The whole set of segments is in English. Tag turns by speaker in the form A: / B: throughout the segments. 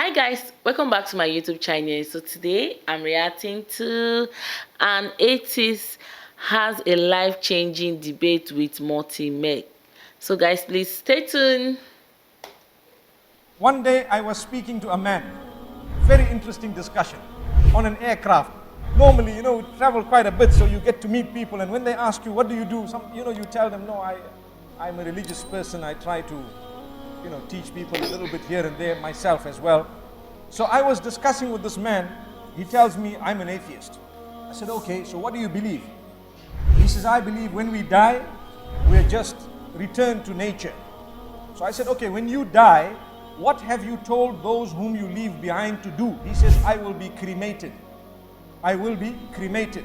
A: Hi guys, welcome back to my YouTube channel. So today I'm reacting to an atheist has a life-changing debate with Mufti Menk. So guys, please stay tuned.
B: One day I was speaking to a man, very interesting discussion, on an aircraft. Normally, we travel quite a bit, so you get to meet people, and when they ask you, what do you do? You tell them, no, I'm a religious person. I try to, teach people a little bit here and there, myself as well. So I was discussing with this man. He tells me, I'm an atheist. I said, okay, so what do you believe? He says, I believe when we die, we're just returned to nature. So I said, okay, when you die, what have you told those whom you leave behind to do? He says, I will be cremated. I will be cremated.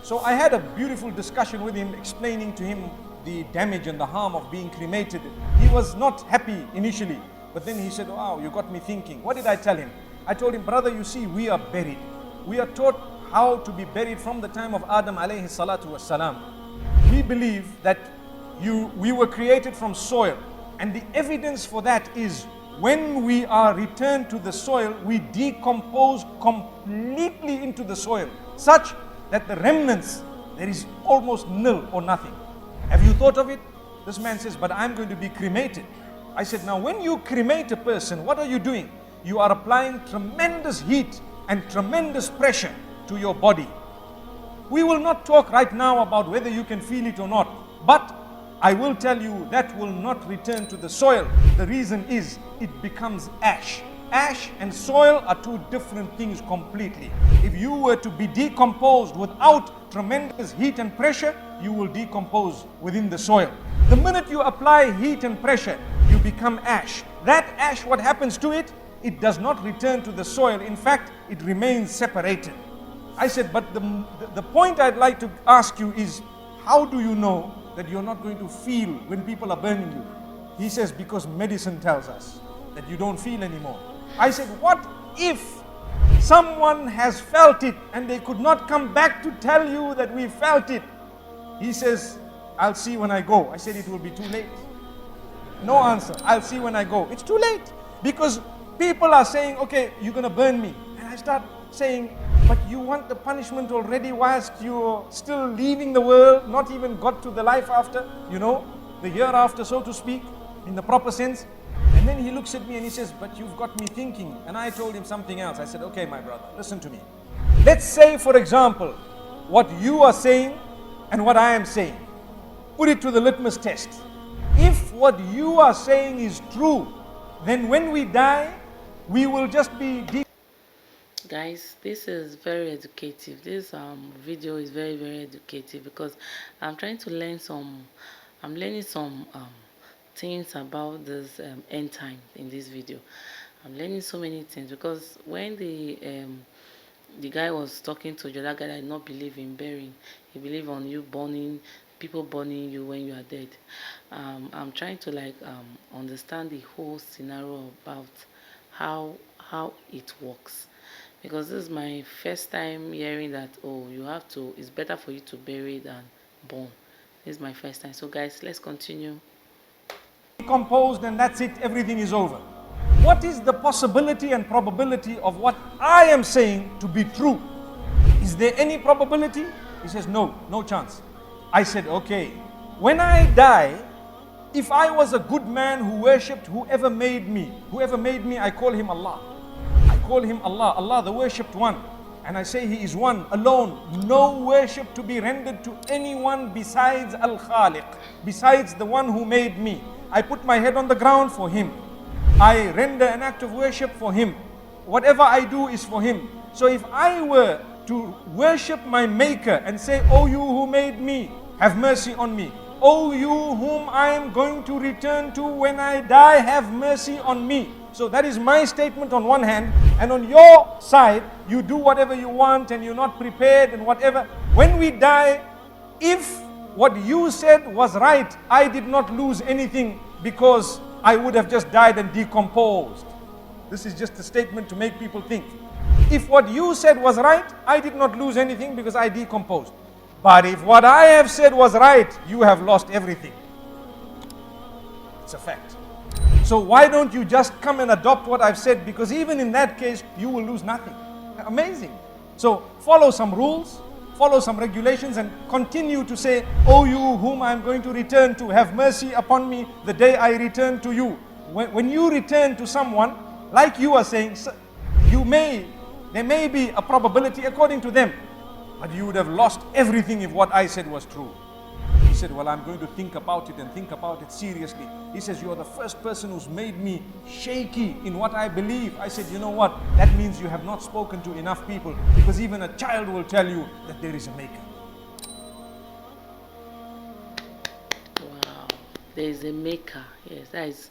B: So I had a beautiful discussion with him, explaining to him the damage and the harm of being cremated. He was not happy initially, but then he said, wow, you got me thinking. What did I tell him? I told him, brother, you see, we are buried. We are taught how to be buried from the time of Adam alayhi salatu wassalam. We believe that we were created from soil, and the evidence for that is when we are returned to the soil, we decompose completely into the soil, such that the remnants, there is almost nil or nothing. Have you thought of it? This man says, but I'm going to be cremated. I said, now when you cremate a person, what are you doing? You are applying tremendous heat and tremendous pressure to your body. We will not talk right now about whether you can feel it or not, but I will tell you that will not return to the soil. The reason is it becomes ash. Ash and soil are two different things completely. If you were to be decomposed without tremendous heat and pressure, you will decompose within the soil. The minute you apply heat and pressure, you become ash. That ash, what happens to it? It does not return to the soil. In fact, it remains separated. I said, but the point I'd like to ask you is, how do you know that you're not going to feel when people are burning you? He says, because medicine tells us that you don't feel anymore. I said, what if someone has felt it and they could not come back to tell you that we felt it? He says, I'll see when I go. I said, it will be too late. No answer. I'll see when I go. It's too late, because people are saying, okay, you're going to burn me. And I start saying, but you want the punishment already whilst you're still leaving the world, not even got to the life after, the hereafter, so to speak, in the proper sense. And then he looks at me and he says, but you've got me thinking. And I told him something else. I said, okay, my brother, listen to me. Let's say, for example, what you are saying and what I am saying. Put it to the litmus test. If what you are saying is true, then when we die, we will just be
A: Guys, this is very educative. This video is very, very educative, because I'm trying to learn I'm learning some things about this end time in this video. I'm learning so many things, because when the guy was talking to the other guy that did not believe in burying, he believed on you burning, people burning you when you are dead. I'm trying to understand the whole scenario about how it works, because this is my first time hearing that, oh, it's better for you to bury than burn. This is my first time. So guys, let's continue.
B: decomposed, and that's it, everything is over. What is the possibility and probability of what I am saying to be true? Is there any probability? He says, no chance. I said, okay, when I die, if I was a good man who worshipped whoever made me, I call him Allah. I call him Allah, Allah the worshipped one. And I say he is one, alone. No worship to be rendered to anyone besides Al-Khaliq, besides the one who made me. I put my head on the ground for him. I render an act of worship for him. Whatever I do is for him. So if I were to worship my maker and say, oh, you who made me, have mercy on me. Oh, you whom I am going to return to when I die, have mercy on me. So that is my statement on one hand, and on your side, you do whatever you want and you're not prepared and whatever. When we die, if what you said was right, I did not lose anything, because I would have just died and decomposed. This is just a statement to make people think. If what you said was right, I did not lose anything because I decomposed. But if what I have said was right, you have lost everything. It's a fact. So why don't you just come and adopt what I've said? Because even in that case, you will lose nothing. Amazing. So follow some rules, follow some regulations, and continue to say, "O you whom I am going to return to, have mercy upon me the day I return to you." When you return to someone, like you are saying, there may be a probability according to them, but you would have lost everything if what I said was true. He said, "Well, I'm going to think about it and think about it seriously." He says, "You're the first person who's made me shaky in what I believe." I said, "You know what? That means you have not spoken to enough people, because even a child will tell you that there is a maker."
A: Wow. There is a maker. Yes, that is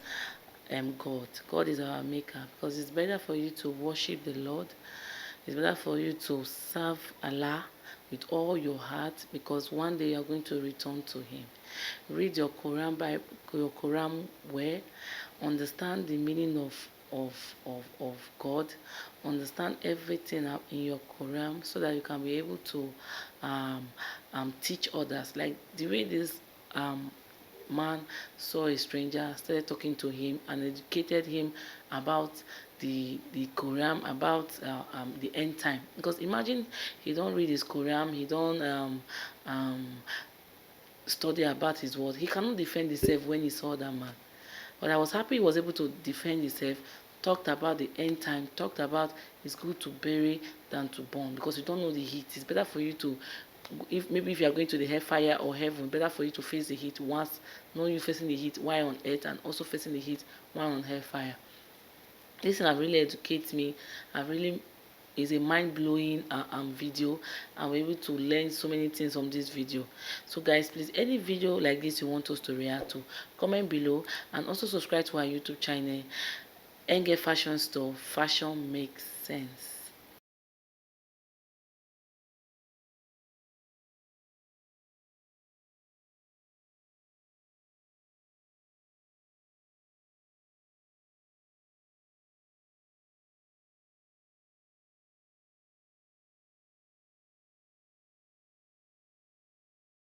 A: God. God is our maker, because it's better for you to worship the Lord. It's better for you to serve Allah with all your heart, because one day you are going to return to Him. Read your Quran well. Understand the meaning of God. Understand everything in your Quran, so that you can be able to teach others. Like the way this man saw a stranger, started talking to him, and educated him about the Quran, about the end time. Because imagine he don't read his Quran, he don't study about his word, he cannot defend himself when he saw that man. But I was happy he was able to defend himself, talked about the end time, talked about it's good to bury than to burn, because you don't know the heat. It's better for you to, if you are going to the hellfire or heaven, better for you to face the heat once, not you facing the heat while on earth, and also facing the heat while on hellfire. This thing have really educated me. I really is a mind-blowing video. I'm able to learn so many things from this video. So guys, please, any video like this you want us to react to, comment below, and also subscribe to our YouTube channel, Ngal Fashion Store. Fashion makes sense.